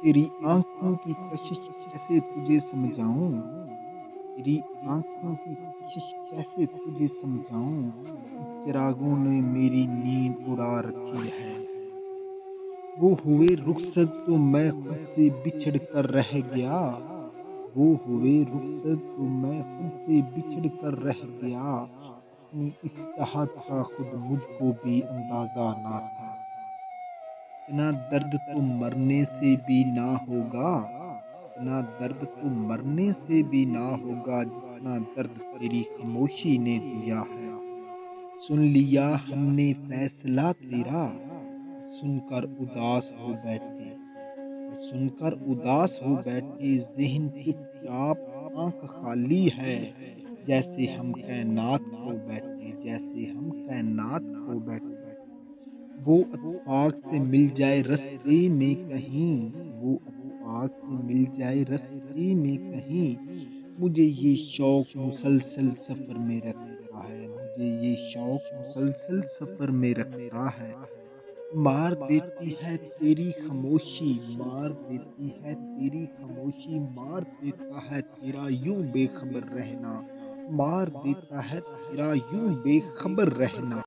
तेरी आँखों की कशिश कैसे तुझे समझाऊँ? तेरी आँखों की कशिश कैसे तुझे समझाऊँ? चिरागों ने मेरी नींद उड़ा रखी है। वो हुए रुखसत तो मैं खुद से बिछड़ कर रह गया। वो हुए रुखसत तो मैं खुद से बिछड़ कर रह गया। अपनी इस चाहत का खुद मुझको भी अंदाज़ा ना था। इतना दर्द तो मरने से भी ना होगा। इतना दर्द तो मरने से भी ना होगा जितना दर्द तेरी खामोशी ने दिया है। सुन लिया हमने फैसला तेरा, सुनकर उदास हो बैठे। और सुनकर उदास हो बैठे ज़हन चुपचाप, आँख खाली है। जैसे हम कायनात खो बैठे, जैसे हम कायनात खो बैठे। वो इत्तेफाक से मिल जाए रस्ते में कहीं, वो इत्तेफाक से मिल जाए रस्ते में कहीं। मुझे ये शौक मुसलसल सफ़र में रखता है, मुझे ये शौक मुसलसल सफ़र में रखता है। मार देती है तेरी खामोशी, मार देती है तेरी खामोशी, मार देता है तेरा यूं बेखबर रहना, मार देता है तेरा यूं बेखबर रहना।